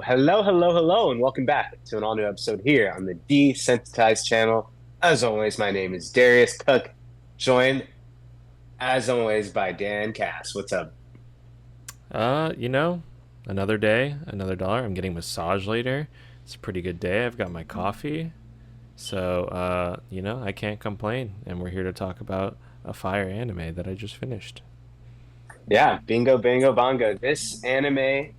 Hello, hello, hello, and welcome back to an all-new episode here on the Desensatized channel. As always, my name is Darius Cook, joined as always by Dan Cass. What's up? Uh, you know, Another day, another dollar. I'm getting massage later. It's a pretty good day. I've got my coffee. I can't complain. And we're here to talk about a fire anime that I just finished. Yeah, bingo, bango, bongo. This anime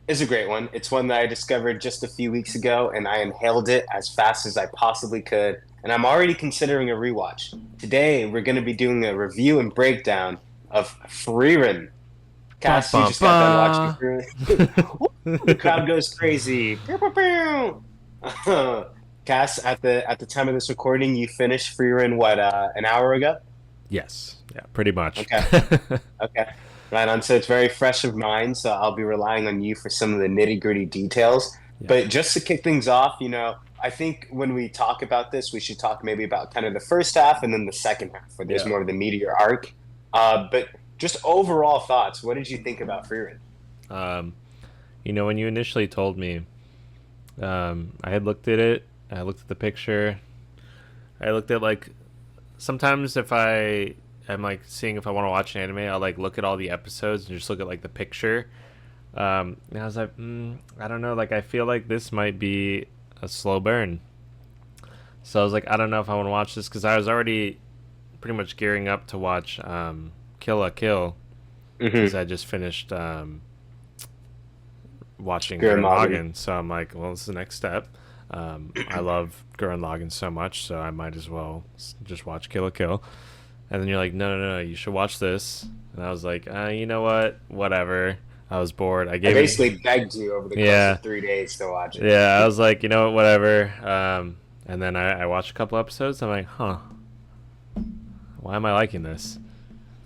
is a great one. It's one that I discovered just a few weeks ago, and I inhaled it as fast as I possibly could. And I'm already considering a rewatch. Today, we're going to be doing a review and breakdown of Frieren. Ba Cass, you ba just got done watching ba. through it. The crowd goes crazy. Pew, pew, pew. Cass, at the time of this recording, you finished Free Run what an hour ago? Yes. Yeah, pretty much. Okay, okay. Right on. So it's very fresh of mind, so I'll be relying on you for some of the nitty-gritty details. Yeah. But just to kick things off, I think when we talk about this, we should talk maybe about kind of the first half and then the second half, where there's Yeah. more of the meteor arc. But just overall thoughts, what did you think about Free Run? Um, when you initially told me, I had looked at it. I looked at the picture. I looked at like sometimes if I am like seeing if I want to watch an anime, I'll like look at all the episodes and just look at like the picture. And I was like, I don't know. Like I feel like this might be a slow burn. So I was like, I don't know if I want to watch this because I was already pretty much gearing up to watch Kill la Kill because Mm-hmm. I just finished watching Gurren Gurren Lagann. Lagann. So I'm like, well, this is the next step. I love Gurren Lagann so much, so I might as well just watch Kill la Kill. And then you're like, no, no, no, you should watch this. And I was like, you know what? Whatever. I was bored. I I gave it. basically begged you over the course Yeah, of 3 days to watch it. yeah. I was like, you know what? Whatever. And then I watched a couple episodes. I'm like, huh, why am I liking this?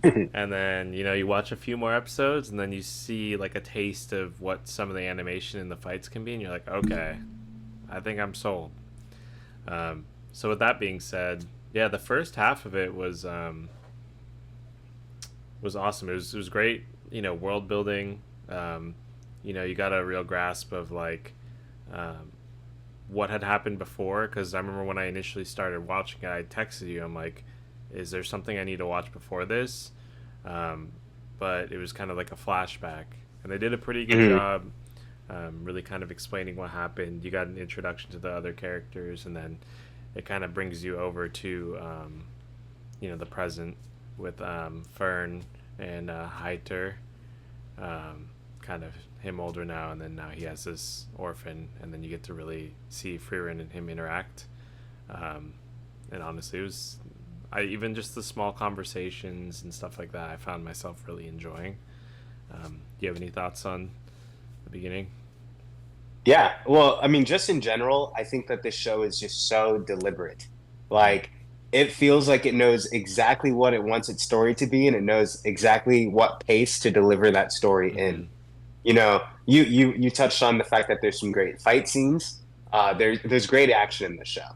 And then you watch a few more episodes, and then you see like a taste of what some of the animation and the fights can be, and you're like, okay, I think I'm sold. So with that being said, yeah, the first half of it was awesome. It was great. World building. You got a real grasp of like um, what had happened before. Because I remember when I initially started watching it, I texted you. I'm like, is there something I need to watch before this? Um, but it was kind of like a flashback, and they did a pretty good Mhm. job. Really kind of explaining what happened. You got an introduction to the other characters, and then it kind of brings you over to the present with Fern and Heiter, kind of him older now, and then now he has this orphan, and then you get to really see Frieren and him interact. Um, and honestly, it was I even just the small conversations and stuff like that. I found myself really enjoying. Do you have any thoughts on the beginning? Yeah, well, I mean, just in general, I think that this show is just so deliberate. Mm-hmm. Like, it feels like it knows exactly what it wants its story to be, and it knows exactly what pace to deliver that story Mm-hmm. in. You touched on the fact that there's some great fight scenes. There's great action in the show,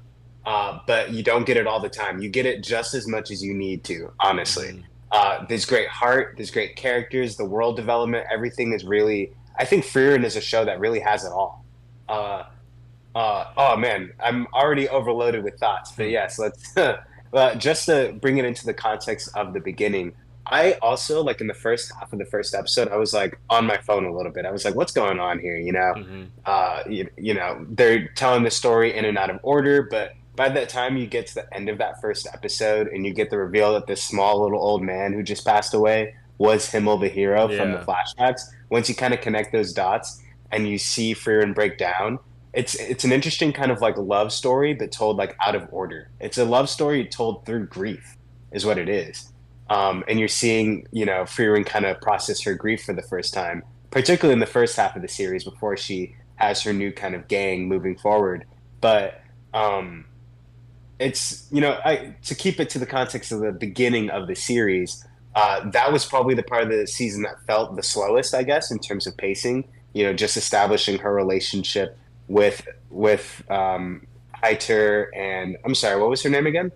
but you don't get it all the time. You get it just as much as you need to, honestly. Mm-hmm. There's great heart, there's great characters, the world development, everything is really. I think Frieren is a show that really has it all. Uh, oh man, I'm already overloaded with thoughts, but yes, let's just to bring it into the context of the beginning. I also like in the first half of the first episode, I was like on my phone a little bit. I was like, "What's going on here?" Mm-hmm. They're telling the story in and out of order, but by that time you get to the end of that first episode and you get the reveal that this small little old man who just passed away was Himmel the hero from the Yeah. flashbacks. Once you kind of connect those dots and you see Frieren break down, it's an interesting kind of like love story, but told like out of order. It's a love story told through grief, is what it is. And you're seeing, Frieren kind of process her grief for the first time, particularly in the first half of the series before she has her new kind of gang moving forward. But um, it's to keep it to the context of the beginning of the series. That was probably the part of the season that felt the slowest, I guess, in terms of pacing. Just establishing her relationship with Heiter and I'm sorry, what was her name again?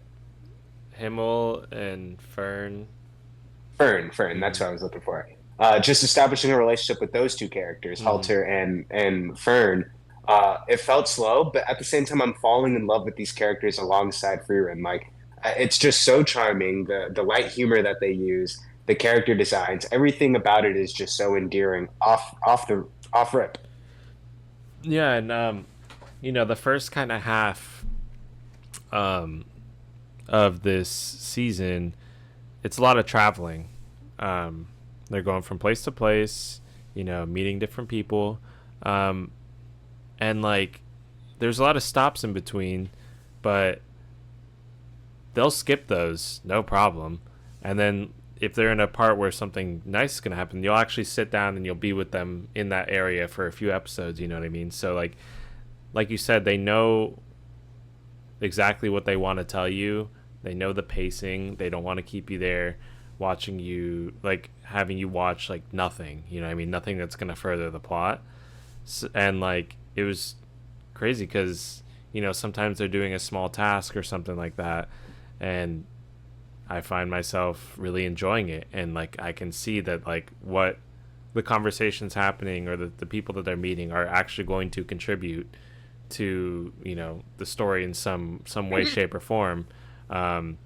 Himmel and Fern. Fern. That's Mm-hmm. what I was looking for. just establishing a relationship with those two characters, Mm-hmm. Halter and Fern. It felt slow, but at the same time, I'm falling in love with these characters alongside Frieren. Like, it's just so charming. The light humor that they use, the character designs, everything about it is just so endearing. Off rip. Yeah, and the first kind of half um, of this season, it's a lot of traveling. They're going from place to place, meeting different people, um, and like there's a lot of stops in between, but they'll skip those no problem. And then if they're in a part where something nice is gonna happen, you'll actually sit down and you'll be with them in that area for a few episodes. You know what I mean? So like you said, they know exactly what they want to tell you. They know the pacing. They don't want to keep you there watching you, like having you watch like nothing. You know what I mean? Nothing that's going to further the plot. And like it was crazy because sometimes they're doing a small task or something like that, and I find myself really enjoying it, and like I can see that like what the conversations happening or the people that they're meeting are actually going to contribute to the story in some way, shape, or form. um,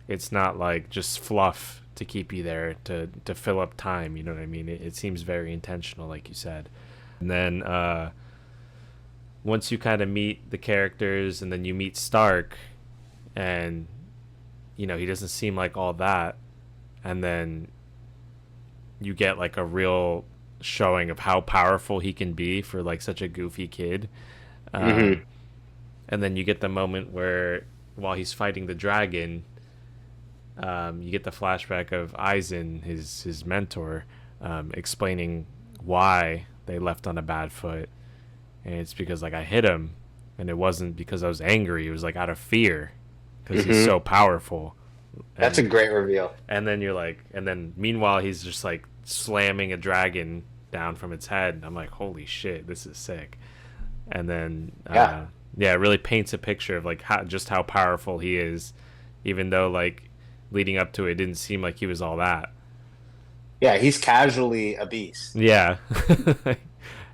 it's not like just fluff to keep you there to fill up time. You know what I mean? It seems very intentional, like you said. And then once you kind of meet the characters, and then you meet Stark, and he doesn't seem like all that, and then you get like a real showing of how powerful he can be for like such a goofy kid. um, Hmm. and then you get the moment where while he's fighting the dragon, you get the flashback of Eisen, his mentor, explaining why they left on a bad foot, and it's because like I hit him, and it wasn't because I was angry. It was like out of fear, because he's Hmm. so powerful. That's a and great reveal. and then you're like, and then meanwhile he's just like slamming a dragon down from its head. I'm like, holy shit, this is sick. And then Yeah. yeah, it really paints a picture of like how powerful he is, even though like leading up to it didn't seem like he was all that. Yeah, he's casually a beast. Yeah.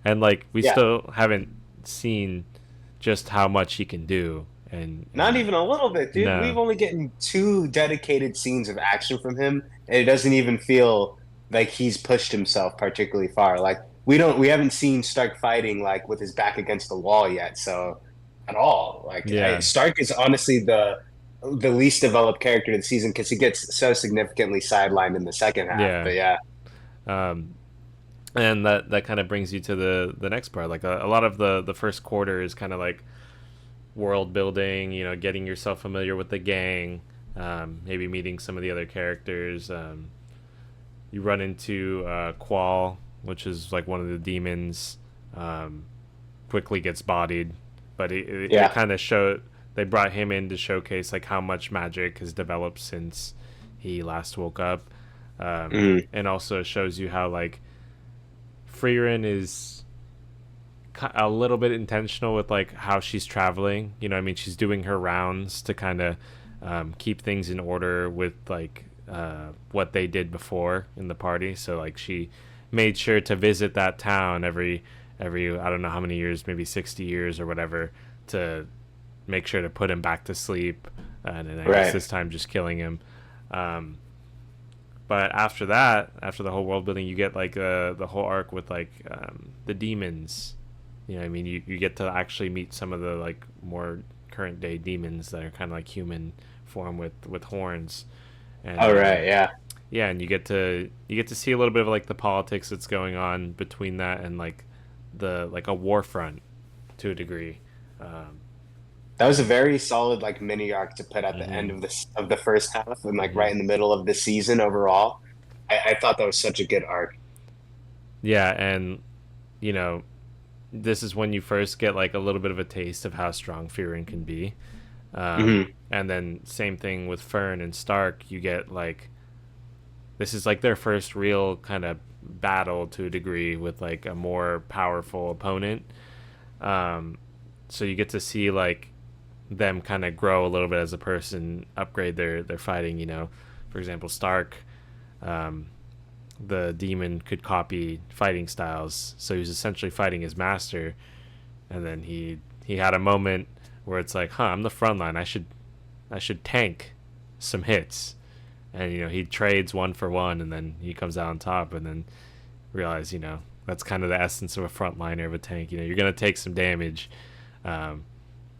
And like we Yeah. still haven't seen just how much he can do. Not And even a little bit, dude. no. We've only gotten two dedicated scenes of action from him, and it doesn't even feel like he's pushed himself particularly far. Like we haven't seen Stark fighting like with his back against the wall yet, so at all. Like Yeah. Stark is honestly the least developed character of the season because he gets so significantly sidelined in the second half. Yeah. But yeah. um and that kind of brings you to the next part. Like a lot of the first quarter is kind of like world building, getting yourself familiar with the gang, maybe meeting some of the other characters. You run into Qual, which is like one of the demons. Um, quickly gets bodied, but it Yeah. kind of showed. They brought him in to showcase like how much magic has developed since he last woke up, Mhm. and also shows you how like Frieren is a little bit intentional with like how she's traveling. I mean, she's doing her rounds to kind of keep things in order with like what they did before in the party. So like she made sure to visit that town every I don't know how many years, maybe 60 years or whatever, to make sure to put him back to sleep, and then I guess Right. this time just killing him. Um, but after that, after the whole world building, you get like the whole arc with like the demons. I mean, you get to actually meet some of the like more current day demons that are kind of like human form with horns. And All right. Yeah. yeah, and you get to see a little bit of like the politics that's going on between that and like the like a war front to a degree. Um, That was a very solid like mini arc to put at the end hmm of the first half and like hmm right in the middle of the season overall. I thought that was such a good arc. Yeah, and you know, this is when you first get like a little bit of a taste of how strong Frieren can be. Hmm. And then same thing with Fern and Stark. You get like this is like their first real kind of battle to a degree with like a more powerful opponent. Um, so you get to see like them kind of grow a little bit as a person, upgrade their fighting. For example, Stark, um, the demon could copy fighting styles, so he was essentially fighting his master. And then he had a moment where it's like, huh, I'm the front line. I should tank some hits. And he trades one for one, and then he comes out on top, and then realize that's kind of the essence of a frontliner of a tank. You're gonna take some damage, um,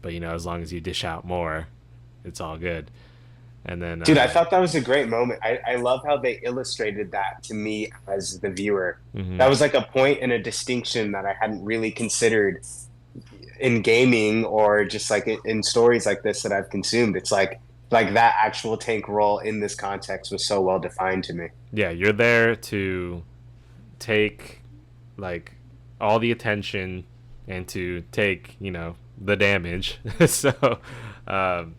but as long as you dish out more, it's all good. And then Dude, I thought that was a great moment. I love how they illustrated that to me as the viewer. mhm. That was like a point and a distinction that I hadn't really considered in gaming or just like in stories like this that I've consumed. It's like that actual tank role in this context was so well defined to me. Yeah, you're there to take like all the attention and to take the damage. So um,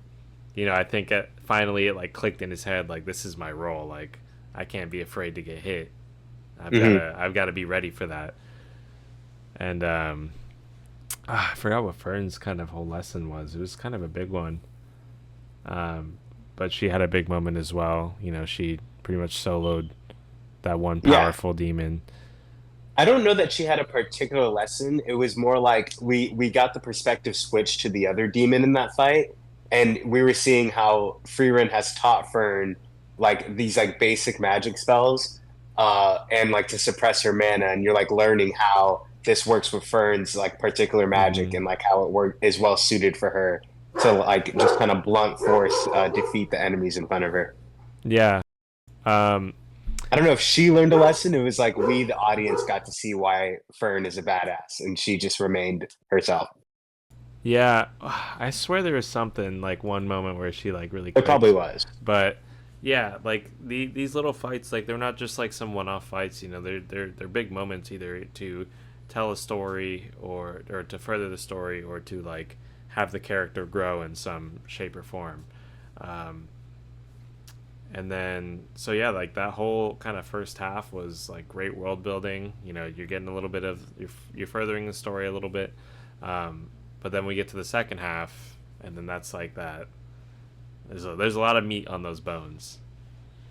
I think finally it like clicked in his head, like this is my role. Like I can't be afraid to get hit. Hmm. I've got to be ready for that. And I forgot what Fern's kind of whole lesson was. It was kind of a big one. Um, but she had a big moment as well. She pretty much soloed that one Yeah. powerful demon. I don't know that she had a particular lesson. It was more like we got the perspective switch to the other demon in that fight, and we were seeing how Frieren has taught Fern like these like basic magic spells, and like to suppress her mana, and you're like learning how this works with Fern's like particular magic Hmm. and like how it work is well suited for her to like just kind of blunt force defeat the enemies in front of her. Yeah. Um, I don't know if she learned a lesson. It was like we, the audience, got to see why Fern is a badass, and she just remained herself. yeah. I swear there was something like one moment where she like really It probably clicked. was. But yeah, like these little fights, like they're not just like some one-off fights. They're big moments either to tell a story or to further the story or to like have the character grow in some shape or form. Um, and then so yeah, like that whole kind of first half was like great world building. You're getting a little bit of you're furthering the story a little bit. But then we get to the second half, and then that's like that. There's a lot of meat on those bones.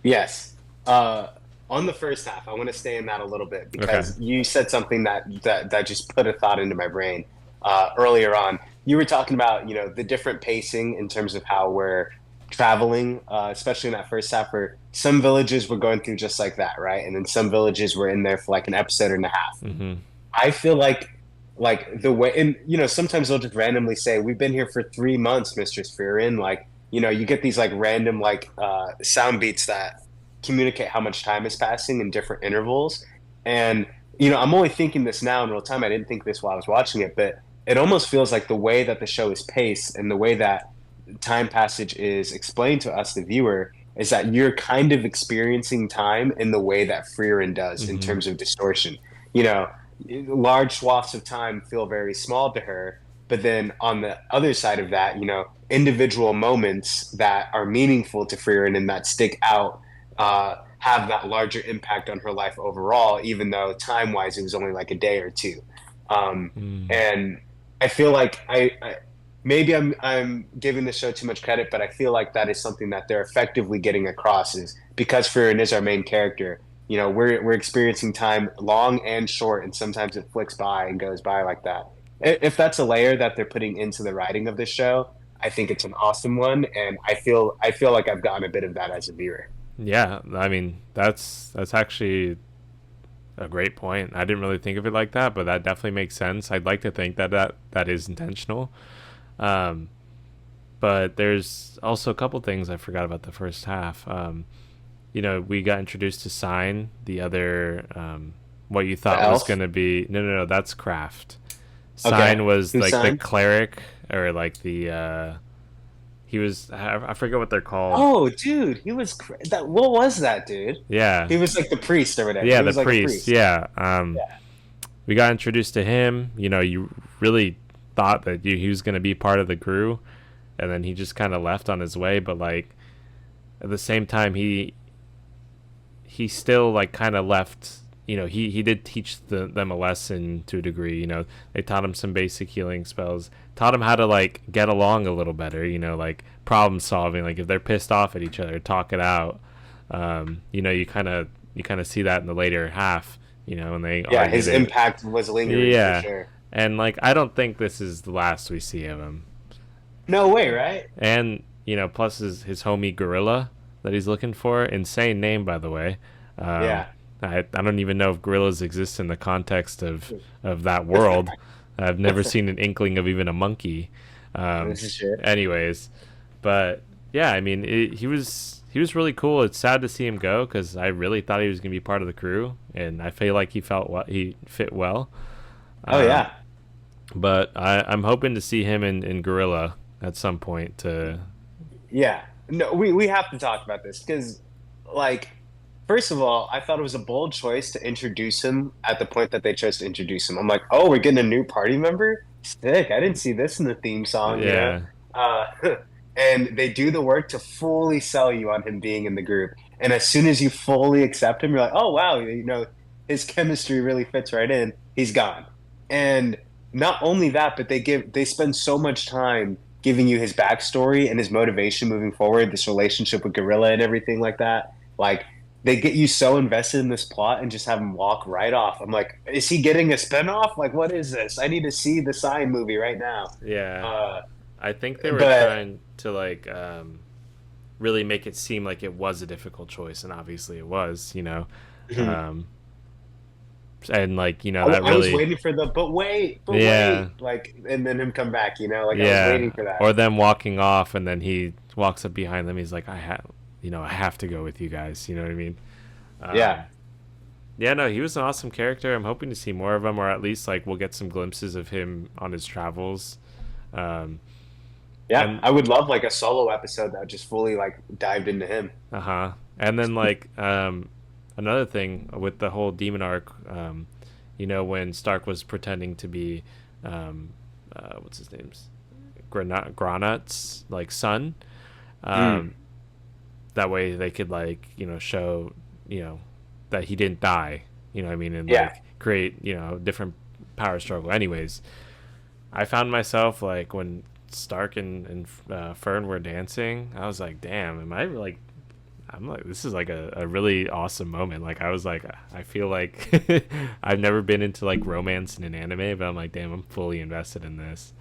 Yes. Uh, on the first half, I want to stay in that a little bit Okay. because you said something that just put a thought into my brain earlier on. You were talking about the different pacing in terms of how we're traveling, especially in that first half, where some villages were going through just like that, right? And then some villages were in there for like an episode and a half. Mm-hmm. I feel like the way and sometimes they'll just randomly say we've been here for 3 months, Mistress Fearin. Like you get these like random like sound beats that communicate how much time is passing in different intervals. And I'm only thinking this now in real time. I didn't think this while I was watching it, but it almost feels like the way that the show is paced and the way that time passage is explained to us, the viewer, is that you're kind of experiencing time in the way that Frieren does in Mm-hmm. terms of distortion. You know, large swaths of time feel very small to her, but then on the other side of that, individual moments that are meaningful to Frieren and that stick out have that larger impact on her life overall, even though time wise it was only like a day or two. Um, Mm. and I feel like maybe I'm giving the show too much credit, but I feel like that is something that they're effectively getting across is because Frieren is our main character. We're experiencing time long and short, and sometimes it flicks by and goes by like that. If that's a layer that they're putting into the writing of this show, I think it's an awesome one, and I feel like I've gotten a bit of that as a viewer. Yeah, I mean that's actually a great point. I didn't really think of it like that, but that definitely makes sense. I'd like to think that is intentional. Um, but there's also a couple things I forgot about the first half. We got introduced to Sign, the other what you The thought was elf, going to be. No, no, no, that's Craft. okay, Sign was who's like the son? cleric or like the he was I forget what they're called. Oh, dude, that. What was that, dude? Yeah. He was like the priest or whatever. Yeah, He the was like a priest. priest. Yeah. Yeah. We got introduced to him. You really thought that he was going to be part of the crew, and then he just kind of left on his way. But like at the same time, he still like kind of left. He did teach them a lesson to a degree. They taught him some basic healing spells, taught him how to like get along a little better. Like problem solving. Like if they're pissed off at each other, talk it out. You kind of you kind of see that in the later half, when they Yeah, argue his they, impact was lingering for yeah, sure. and like I don't think this is the last we see of him. No way, right? And plus his homie Gorilla that he's looking for, insane name by the way. Um, Yeah. I don't even know if gorillas exist in the context of that world. I've never seen an inkling of even a monkey. Um, This is true. anyways, but yeah, I mean, he was really cool. It's sad to see him go because I really thought he was going to be part of the crew, and I feel like he fit well. Oh Um, yeah. but I'm hoping to see him in Gorilla at some point. To Yeah. No, we have to talk about this because, like, first of all, I thought it was a bold choice to introduce him at the point that they chose to introduce him. I'm like, oh, we're getting a new party member? Sick. I didn't see this in the theme song, you know? yeah, Uh, and they do the work to fully sell you on him being in the group. And as soon as you fully accept him, you're like, oh, wow, his chemistry really fits right in. He's gone. And not only that, but they spend so much time giving you his backstory and his motivation moving forward, this relationship with Gorilla and everything like that. Like they get you so invested in this plot and just have him walk right off. I'm like, is he getting a spinoff? Like, what is this? I need to see the Sign movie right now. yeah. Uh, I think they were but trying to like really make it seem like it was a difficult choice, and obviously it was. Um, and like that I was really, waiting for the but yeah, wait, like, and then him come back. Like I was waiting yeah, for that. or them walking off, and then he walks up behind them. He's like, I have to go with you guys. You know what I mean? Yeah, Um, yeah, no, he was an awesome character. I'm hoping to see more of him, or at least like we'll get some glimpses of him on his travels. Um, yeah. and I would love like a solo episode that just fully like dived into him. And then like another thing with the whole demon arc, when Stark was pretending to be um, what's his name's Granat's like son. Mm, Um, that way they could like show that he didn't die. You know what I mean, and yeah. like create different power struggle. Anyways, I found myself like when Stark and Fern were dancing, I was like, damn, am I like I'm like, this is like a really awesome moment. Like, I was like, I feel like I've never been into like romance in an anime, but I'm like, damn, I'm fully invested in this.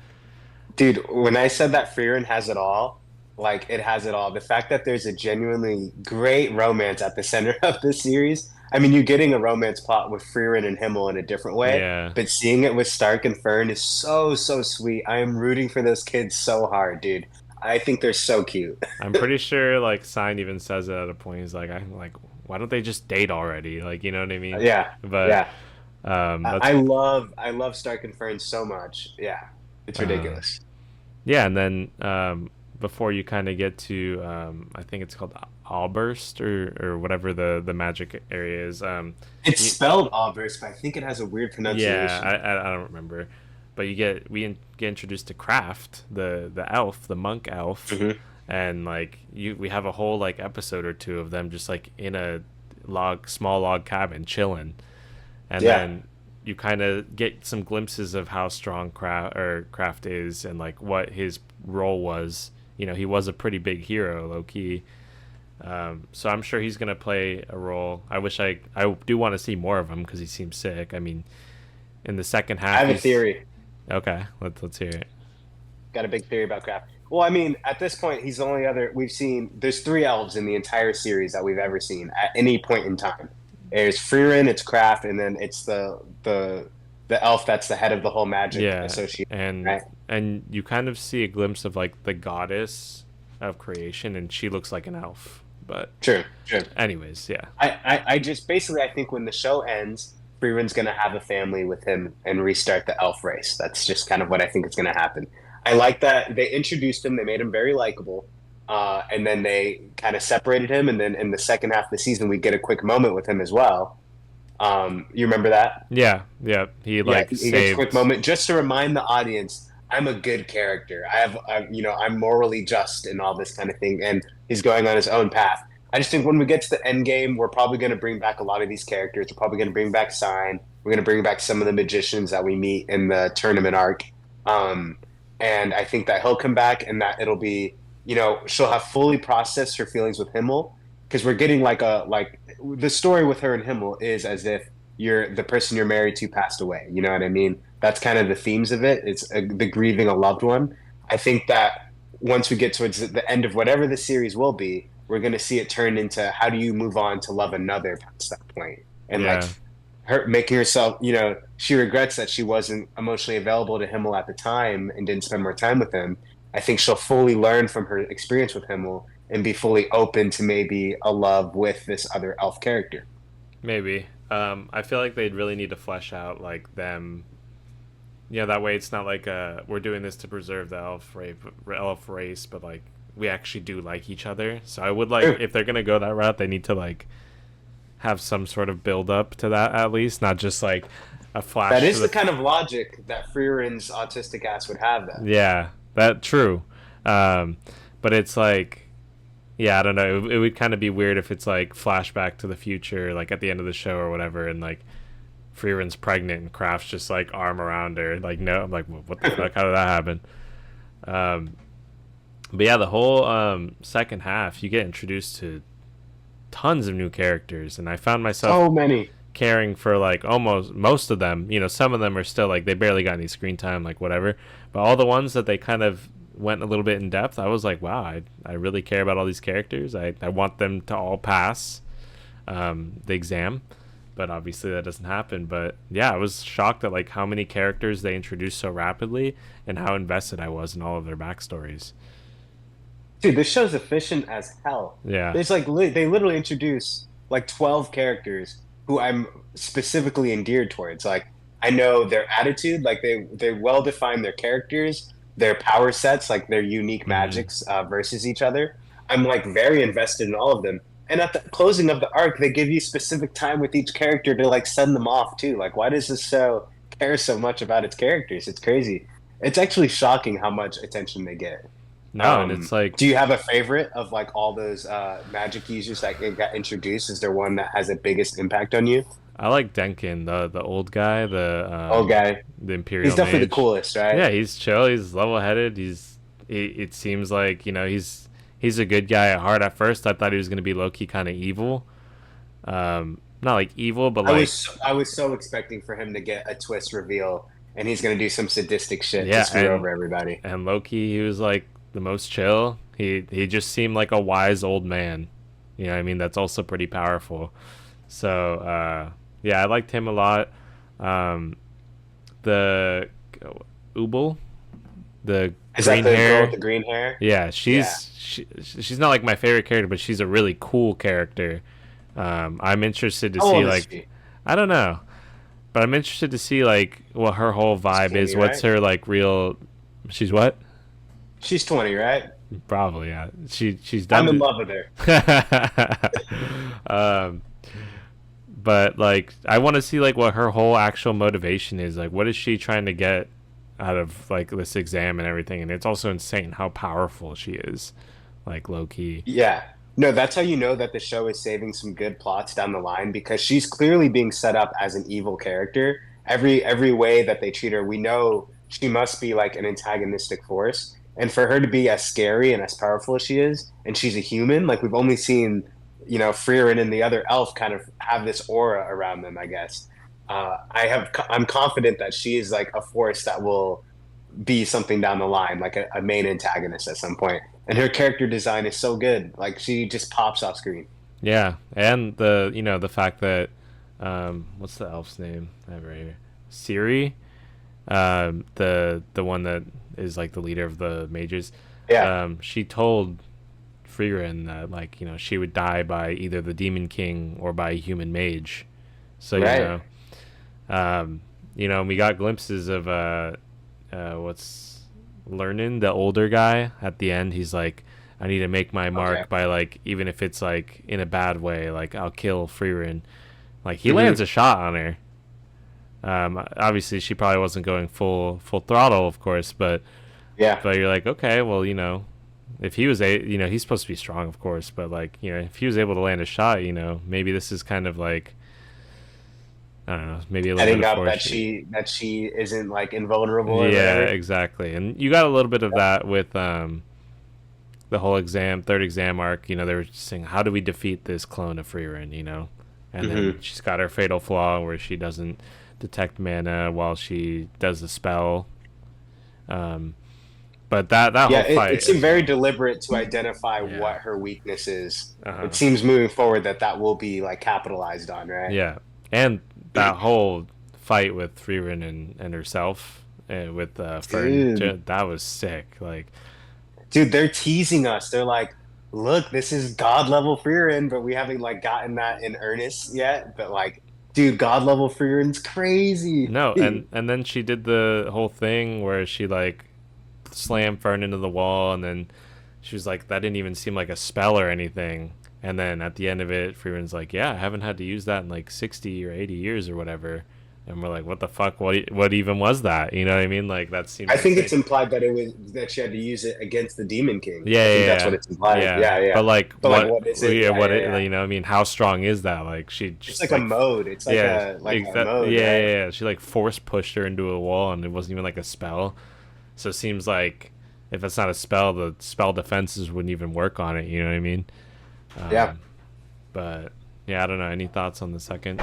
Dude, when I said that Frieren has it all, like it has it all. The fact that there's a genuinely great romance at the center of this series. I mean, you're getting a romance plot with Frieren and Himmel in a different way, Yeah, but seeing it with Stark and Fern is so, so sweet. I am rooting for those kids so hard, dude. I think they're so cute. I'm pretty sure like Sign even says it at a point. He's like, I'm like, why don't they just date already? Like, you know what I mean? Yeah, But yeah. that's I love Stark and Fern so much. Yeah, it's uh, ridiculous. yeah. And then before you kind of get to I think it's called Allburst or whatever the magic area is. It's You, spelled obverse, but I think it has a weird Yeah, pronunciation. I don't remember, but we get introduced to Kraft, the elf, the monk elf, Hmm. and like we have a whole like episode or two of them just like in a small log cabin chilling, and Yeah. then you kind of get some glimpses of how strong Kraft is and like what his role was. He was a pretty big hero, low key. So I'm sure he's gonna play a role. I do want to see more of him because he seems sick. I mean, in the second I half, have a he's theory. okay. Let's hear it. Got a big theory about Kraft. Well, I mean, at this point, he's the only other we've seen. There's three elves in the entire series that we've ever seen at any point in time. There's Frieren, it's Kraft, and then it's the elf that's the head of the whole magic Yeah, association, and right? and you kind of see a glimpse of like the goddess of creation, and she looks like an elf. But True, true. anyways, yeah, I just basically I think when the show ends, Freeman's gonna have a family with him and restart the elf race. That's just kind of what I think is gonna happen. I like that they introduced him, they made him very likable, and then they kind of separated him, and then in the second half of the season we get a quick moment with him as well. You remember that? yeah, yeah. He Yeah, like he gets a quick saved. moment just to remind the audience I'm a good character. I'm morally just and all this kind of thing, and he's going on his own path. I just think when we get to the end game, we're probably going to bring back a lot of these characters. We're probably going to bring back Sign. We're going to bring back some of the magicians that we meet in the tournament arc. Um, and I think that he'll come back, and that it'll be, she'll have fully processed her feelings with Himmel because we're getting like the story with her and Himmel is as if the person you're married to passed away. You know what I mean? That's kind of the themes of it. It's the grieving a loved one. I think that once we get towards the end of whatever the series will be, we're going to see it turn into how do you move on to love another past that point, and like Yeah, her making herself, she regrets that she wasn't emotionally available to Himmel at the time and didn't spend more time with him. I think she'll fully learn from her experience with Himmel and be fully open to maybe a love with this other elf character. maybe. I feel like they'd really need to flesh out like them. Yeah, that way it's not like we're doing this to preserve the elf race, but like we actually do like each other. So I would like Sure. if they're gonna go that route, they need to like have some sort of build up to that at least, not just like a That flash to is the the kind of logic that Frieren's autistic ass would have, though. yeah, that true. Um, but it's like, yeah, I don't know. It would kind of be weird if it's like flashback to the future, like at the end of the show or whatever, and like Freeren's pregnant and Kraft's just like arm around her. Like, no, I'm like, what the fuck? How did that happen? Um, but yeah, the whole second half, you get introduced to tons of new characters, and I found myself So many. caring for like almost most of them. You know, some of them are still like they barely got any screen time, like whatever. But all the ones that they kind of went a little bit in depth, I was like, wow, I really care about all these characters. I want them to all pass the exam, but obviously that doesn't happen. But yeah, I was shocked at like how many characters they introduced so rapidly and how invested I was in all of their backstories. Dude, this show's efficient as hell. Yeah. There's like they literally introduce like 12 characters who I'm specifically endeared towards. Like I know their attitude, like they well define their characters, their power sets, like their unique Mm-hmm. magics versus each other. I'm like very invested in all of them. And at the closing of the arc, they give you specific time with each character to like send them off too. Like why does this show care so much about its characters? It's crazy. It's actually shocking how much attention they get. No, and it's like Do you have a favorite of like all those magic users that got introduced? Is there one that has the biggest impact on you? I like Denkin, the old guy, Oh, guy, the he's Imperial definitely the Mage. coolest, right? Yeah, he's chill. He's level headed. It seems like he's a good guy at heart. At first, I thought he was gonna be low key kind of evil. Not like evil, but like I was so expecting for him to get a twist reveal, and he's gonna do some sadistic shit to yeah, screw over everybody. and low key he was like the most chill. He just seemed like a wise old man. You know, what I mean that's also pretty powerful. So yeah, I liked him a lot. Um, the Ubel, the Is that green the girl with hair. the green hair? Yeah, Yeah. she's not like my favorite character, but she's a really cool character. I'm interested to How see old is like she? I don't know, but I'm interested to see like what her whole She's vibe is. 20, What's right? her like real? She's what? She's 20, right? Probably yeah. She's I'm in done. love with her. um, but like I want to see like what her whole actual motivation is. Like, what is she trying to get out of like this exam and everything? And it's also insane how powerful she is. Like low key. Yeah. No, that's how you know that the show is saving some good plots down the line because she's clearly being set up as an evil character. Every way that they treat her, we know she must be like an antagonistic force. And for her to be as scary and as powerful as she is, and she's a human, like we've only seen, Frieren and the other elf kind of have this aura around them, I guess. I'm confident that she is like a force that will be something down the line, like a main antagonist at some point. And her character design is so good. Like she just pops off screen. Yeah, and the fact that what's the elf's name? I have it right here. Siri, the one that is like the leader of the mages. Yeah. She told Frieren that like she would die by either the Demon King or by a human mage. So Right. we got glimpses of what's Lernin, the older guy. At the end, he's like, I need to make my Okay. mark by like even if it's like in a bad way, like I'll kill Frieren. Like he lands Hmm. a shot on her. Obviously she probably wasn't going full throttle, of course, but Yeah. you're like, okay, well, if he was he's supposed to be strong, of course, but like, if he was able to land a shot, maybe this is kind of like I don't know, maybe a little bit Setting of up that force. she isn't like invulnerable or Yeah, whatever. exactly. And you got a little bit of that with the whole exam, third exam arc, they were just saying, how do we defeat this clone of Frieren, And then Hmm. she's got her fatal flaw where she doesn't detect mana while she does the spell. Um, but that Yeah, whole it fight seemed as very well. deliberate to identify Yeah. what her weakness is. Uh It huh. seems moving forward that that will be like capitalized on, right? Yeah. And that whole fight with Frieren and herself with Fern, Dude, that was sick. Like, dude, they're teasing us. They're like, look, this is God level Frieren, but we haven't like gotten that in earnest yet. But like, dude, God level Frieren's crazy. no, and then she did the whole thing where she like slammed Fern into the wall, and then she was like, that didn't even seem like a spell or anything. And then at the end of it, Freeman's like, yeah, I haven't had to use that in like 60 or 80 years or whatever. And we're like, what the fuck? What even was that? You know what I mean? Like, that seems I think insane. it's implied that it was that she had to use it against the Demon King. Yeah, I think that's what yeah, it's yeah, implying. yeah. Yeah, yeah. But like, But like, what is it? yeah, Yeah, what yeah, it, yeah. I mean, how strong is that? Like, she It's just like a like, mode. It's yeah, like a mode, yeah, right? yeah, yeah. She like force pushed her into a wall, and it wasn't even like a spell. So it seems like if it's not a spell, the spell defenses wouldn't even work on it. You know what I mean? Yeah. But yeah, I don't know. Any thoughts on the second?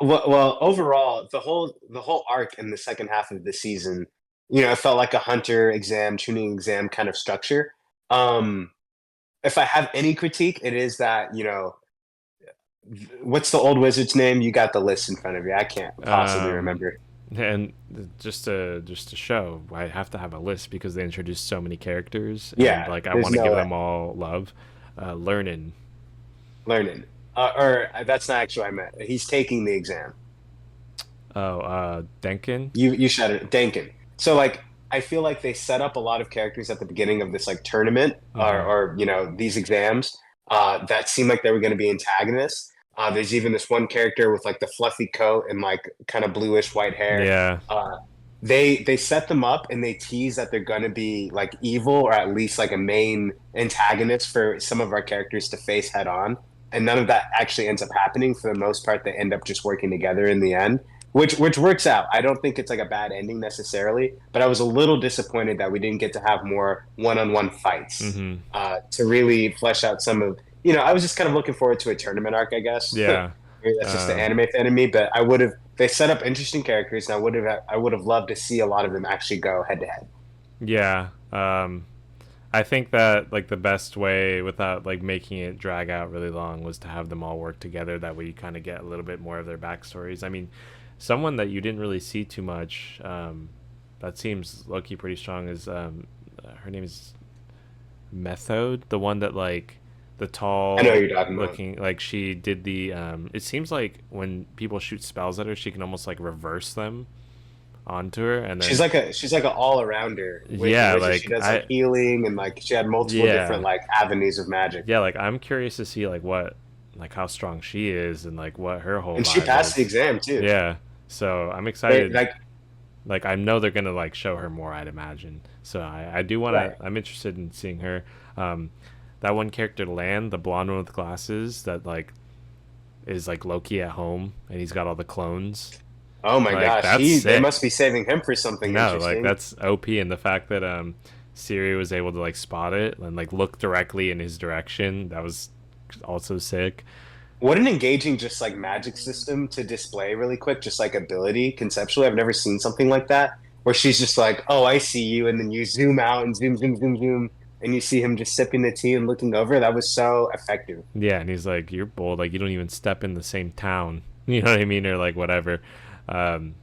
Well, overall, the whole arc in the second half of the season, it felt like a hunter exam, tuning exam kind of structure. Um, if I have any critique, it is that, what's the old wizard's name? You got the list in front of you. I can't possibly Um, remember. and just to show, I have to have a list because they introduced so many characters, and Yeah, like I there's want to no give way. them all love. Learning. Learning. Or that's not actually what I meant. He's taking the exam. Oh, Denkin. You shut it, Dankin. So like I feel like they set up a lot of characters at the beginning of this like tournament Mm-hmm. or these exams that seemed like they were going to be antagonists. There's even this one character with like the fluffy coat and like kind of bluish white hair. Yeah, Uh, they set them up and they tease that they're going to be like evil or at least like a main antagonist for some of our characters to face head on. And none of that actually ends up happening. For the most part, they end up just working together in the end, which works out. I don't think it's like a bad ending necessarily, but I was a little disappointed that we didn't get to have more one-on-one fights mm-hmm. to really flesh out some of. I was just kind of looking forward to a tournament arc, I guess. Yeah. Maybe that's just the anime fan in me, but I would have. They set up interesting characters, and I would have loved to see a lot of them actually go head to head. Yeah. I think that like the best way without like making it drag out really long was to have them all work together. That way you kind of get a little bit more of their backstories. I mean, someone that you didn't really see too much, that seems low-key pretty strong is her name is Method, the one that like the I know who tall you're talking about. looking, like she did the it seems like when people shoot spells at her, she can almost like reverse them onto her, and She's then like a all arounder with yeah, wizard. She like does like I healing and like she had multiple different yeah, like avenues of magic. yeah, like I'm curious to see like what like how strong she is and like what her whole And she vibe passed the is. exam too. Yeah. So I'm They excited. like Like I know they're gonna like show her more, I'd imagine. So I do wanna right. I'm interested in seeing her. Um that one character Land, the blonde one with glasses that like is like Loki at home and he's got all the clones. Oh my Like gosh, that's they sick. must be saving him for something No, like interesting. that's OP, and the fact that Siri was able to like spot it and like look directly in his direction, that was also sick. What an engaging just like magic system to display really quick, just like ability conceptually. I've never seen something like that where she's just like, "Oh, I see you," and then you zoom out and zoom, zoom, zoom, zoom, and you see him just sipping the tea and looking over. That was so effective. Yeah, and he's like, "You're bold. Like you don't even step in the same town." You know what I mean, or like whatever. Um,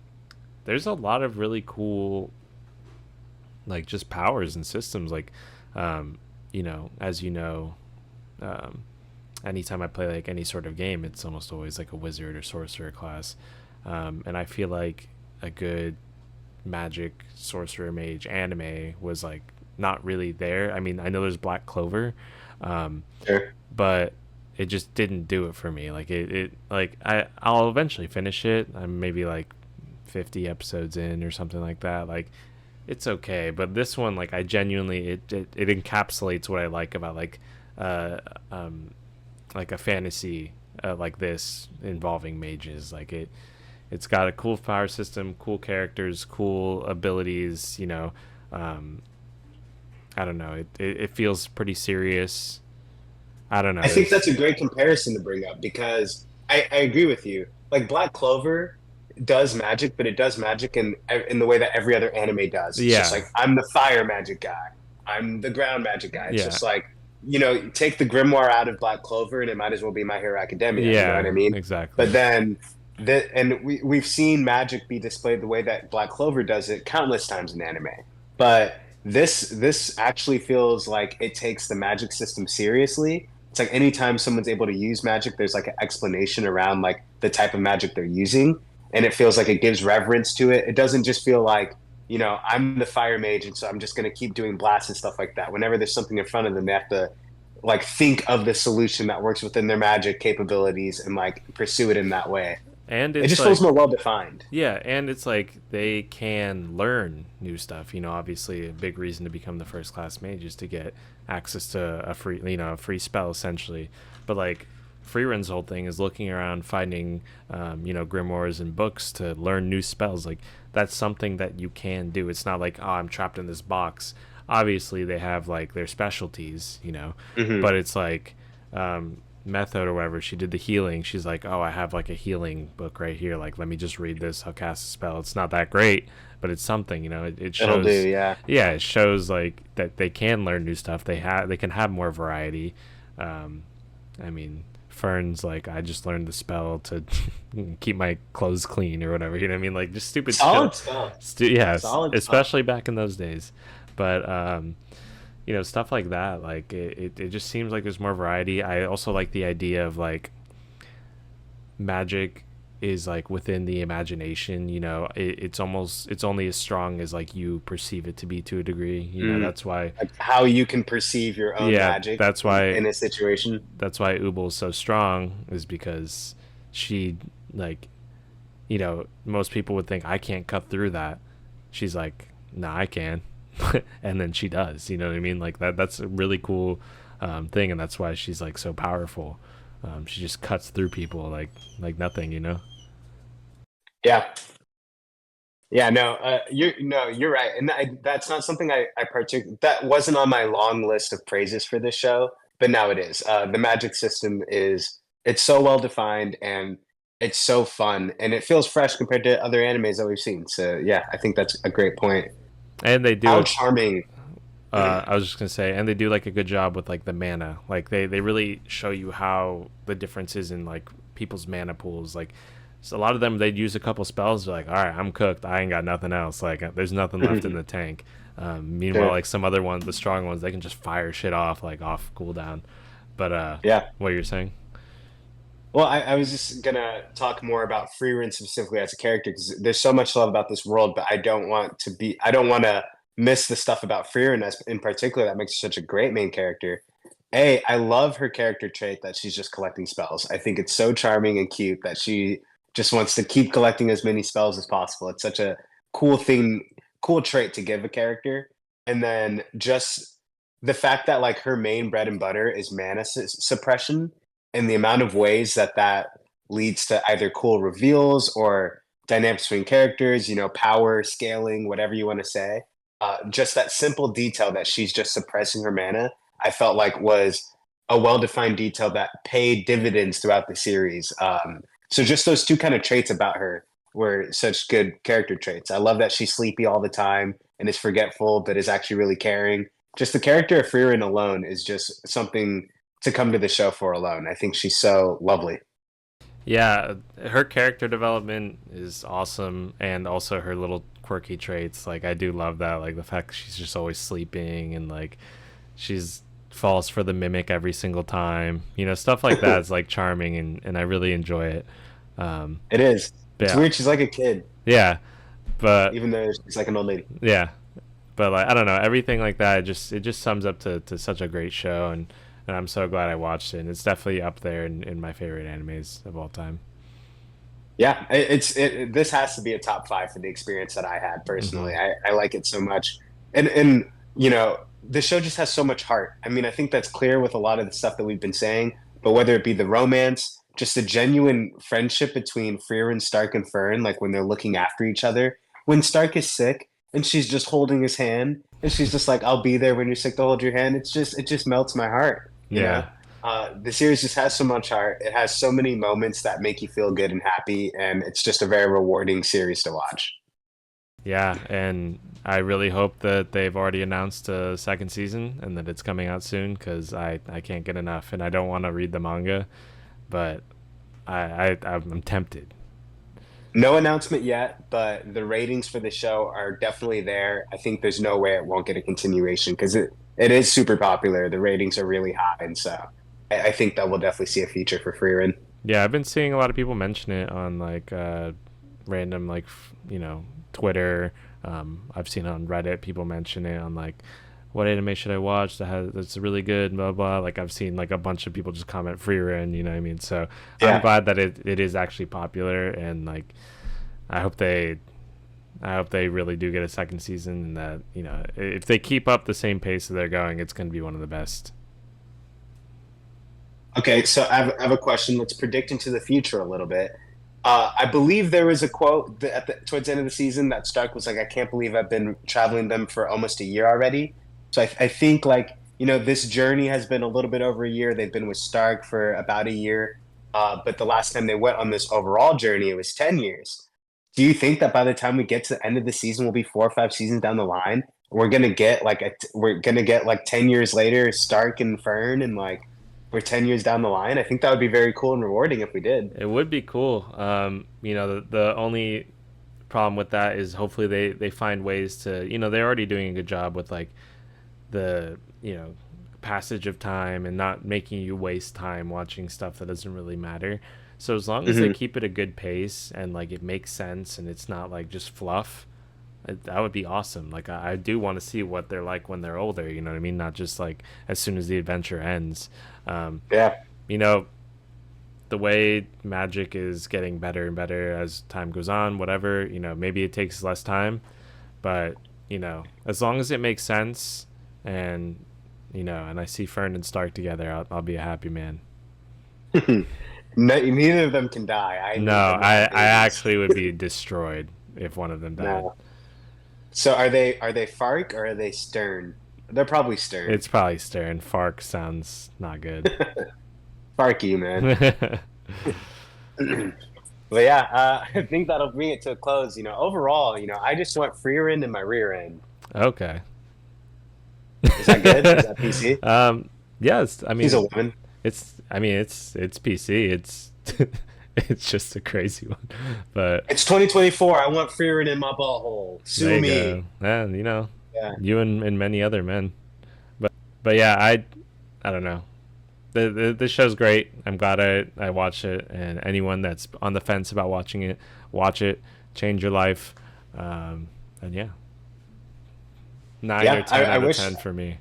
there's a lot of really cool, like just powers and systems. Like, um, as you know, um, anytime I play like any sort of game, it's almost always like a wizard or sorcerer class, and I feel like a good magic sorcerer mage anime was like not really there. I mean, I know there's Black Clover, um, Sure. but it just didn't do it for me. Like it like I'll eventually finish it. I'm maybe like 50 episodes in or something like that. Like it's okay, but this one like I genuinely it encapsulates what I like about uh um like a fantasy like this involving mages. Like it's got a cool power system, cool characters, cool abilities, um I don't know. It feels pretty serious. I don't I know. think It's that's a great comparison to bring up because I agree with you. Like Black Clover does magic, but it does magic in the way that every other anime does. It's just yeah, like I'm the fire magic guy, I'm the ground magic guy. It's yeah, just like take the grimoire out of Black Clover, and it might as well be My Hero Academia. You know what yeah, I mean? But exactly. then we've seen magic be displayed the way that Black Clover does it countless times in anime. But this actually feels like it takes the magic system seriously. It's like anytime someone's able to use magic, there's like an explanation around like the type of magic they're using, and it feels like it gives reverence to it. It doesn't just feel like, I'm the fire mage, and so I'm just going to keep doing blasts and stuff like that. Whenever there's something in front of them, they have to like think of the solution that works within their magic capabilities and like pursue it in that way. And It it's just feels more like well defined. yeah, and it's like they can learn new stuff. Obviously a big reason to become the first class mage is to get access to a free, a free spell essentially. But like Frieren's whole thing is looking around, finding, grimoires and books to learn new spells. Like that's something that you can do. It's not like, oh, I'm trapped in this box. Obviously, they have like their specialties, Hmm. but it's like method or whatever. She did the healing. She's like, oh, I have like a healing book right here. Like, let me just read this. I'll cast a spell. It's not that great, but it's something. It It'll do, shows. yeah. Yeah, it shows like that they can learn new stuff. They can have more variety. Um, I mean, Fern's like, I just learned the spell to keep my clothes clean or whatever. You know what I mean? Like just stupid shit. Solid stuff. Yes, Solid stuff. especially back in those days. But stuff like that. Like it just seems like there's more variety. I also like the idea of like magic is like within the imagination. It's only as strong as like you perceive it to be to a degree. Mm. That's why. Like how you can perceive your own Yeah, magic in a situation. that's why Ubel's so strong is because she like most people would think I can't cut through that. She's like, nah, I can. And then she does. You know what I mean? Like that's a really cool thing, and that's why she's like so powerful. She just cuts through people like nothing. Yeah. Yeah, no, you're right, and that's not something that wasn't on my long list of praises for this show, but now it is. The magic system it's so well defined and it's so fun and it feels fresh compared to other animes that we've seen. So yeah, I think that's a great point. And they do How it. charming! I was just gonna say, and they do like a good job with like the mana. Like they really show you how the differences in like people's mana pools. Like so a lot of them they'd use a couple spells. They're like, all right, I'm cooked. I ain't got nothing else. Like there's nothing left in the tank. Meanwhile, Sure. like some other ones, the strong ones, they can just fire shit off like off cooldown. But Yeah. what you're saying? Well, I was just gonna talk more about Frieren specifically as a character because there's so much love about this world, but I don't want to miss the stuff about Frieren as in particular that makes her such a great main character. I love her character trait that she's just collecting spells. I think it's so charming and cute that she just wants to keep collecting as many spells as possible. It's such a cool thing, cool trait to give a character. And then just the fact that like her main bread and butter is mana suppression and the amount of ways that leads to either cool reveals or dynamics between characters, power, scaling, whatever you want to say. Just that simple detail that she's just suppressing her mana, I felt like was a well-defined detail that paid dividends throughout the series. So just those two kind of traits about her were such good character traits. I love that she's sleepy all the time and is forgetful, but is actually really caring. Just the character of Frieren alone is just something to come to the show for alone. I think she's so lovely. Yeah, her character development is awesome, and also her little quirky traits. Like I do love that, like the fact that she's just always sleeping and like she's falls for the mimic every single time. Stuff like that is like charming, and I really enjoy it. Um, It is. It's yeah, weird. She's like a kid, yeah, but even though she's like an old lady. yeah, but like I don't know, everything like that. It just sums up to such a great show, and I'm so glad I watched it. And it's definitely up there in my favorite animes of all time. Yeah, this has to be a top five for the experience that I had Hmm. personally. I like it so much, and the show just has so much heart. I mean, I think that's clear with a lot of the stuff that we've been saying. But whether it be the romance, just the genuine friendship between Frieren, Stark, and Fern, like when they're looking after each other, when Stark is sick and she's just holding his hand, And she's just like, "I'll be there when you're sick to hold your hand." It just melts my heart, you know. Yeah. The series just has so much heart. It has so many moments that make you feel good and happy, and it's just a very rewarding series to watch. Yeah, and I really hope that they've already announced a second season and that it's coming out soon because I can't get enough and I don't want to read the manga, but I'm tempted. No announcement yet, but the ratings for the show are definitely there. I think there's no way it won't get a continuation because it is super popular. The ratings are really high, and so I think that we'll definitely see a feature for Frieren. Yeah, I've been seeing a lot of people mention it on like random like Twitter. I've seen on Reddit people mention it on like what anime should I watch that's really good, blah blah. Like I've seen like a bunch of people just comment Frieren, you know what I mean? So I'm Yeah. glad that it is actually popular and like I hope they I hope they really do get a second season and that, if they keep up the same pace that they're going, it's going to be one of the best. Okay, so I have a question. Let's predict into the future a little bit. I believe there was a quote towards the end of the season that Stark was like, "I can't believe I've been traveling them for almost a year already." So I think like this journey has been a little bit over a year. They've been with Stark for about a year, but the last time they went on this overall journey, it was 10 years. Do you think that by the time we get to the end of the season, we'll be 4 or 5 seasons down the line? We're gonna get like 10 years later, Stark and Fern, and like we're 10 years down the line. I think that would be very cool and rewarding if we did. It would be cool. The only problem with that is hopefully they find ways to, they're already doing a good job with like the, passage of time and not making you waste time watching stuff that doesn't really matter. So as long as they Hmm. keep it a good pace and like it makes sense and it's not like just fluff, that would be awesome. Like I do want to see what they're like when they're older. You know what I mean? Not just like as soon as the adventure ends. Um, Yeah. you know, the way magic is getting better and better as time goes on. Whatever, maybe it takes less time, but as long as it makes sense, and and I see Fern and Stark together, I'll be a happy man. No, neither of them can die. I No, need them to have I babies. actually would be destroyed if one of them died. No. So are they Fark or are they Stern? They're probably Stern. It's probably Stern. Fark sounds not good. Fark you, man. But yeah, I think that'll bring it to a close. Overall, I just want free end in my rear end. Okay. Is that good? Is that PC? Yes, I She's a mean woman. it's PC. It's it's just a crazy one, but It's 2024. I want free end in my butthole. there Sue you me. go. And Yeah. you and many other men. But yeah, I don't know. The show's great. I'm glad I watched it, and anyone that's on the fence about watching it, watch it. Change your life. And yeah, 9 or Yeah. I, ten I out of wish. 10 for me.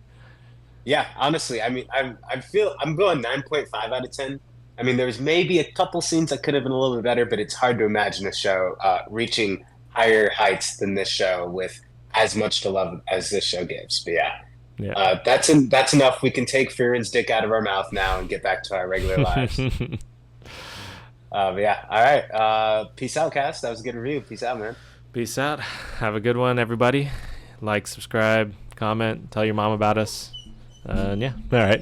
Yeah, honestly, I mean, I'm going 9.5 out of 10. I mean, there's maybe a couple scenes that could have been a little bit better, but it's hard to imagine a show reaching higher heights than this show with as much to love as this show gives. But yeah, Yeah. that's enough. We can take Fearon's dick out of our mouth now and get back to our regular lives. But yeah, all right. Peace out, Cass. That was a good review. Peace out, man. Peace out. Have a good one, everybody. Like, subscribe, comment, tell your mom about us. And yeah, all right.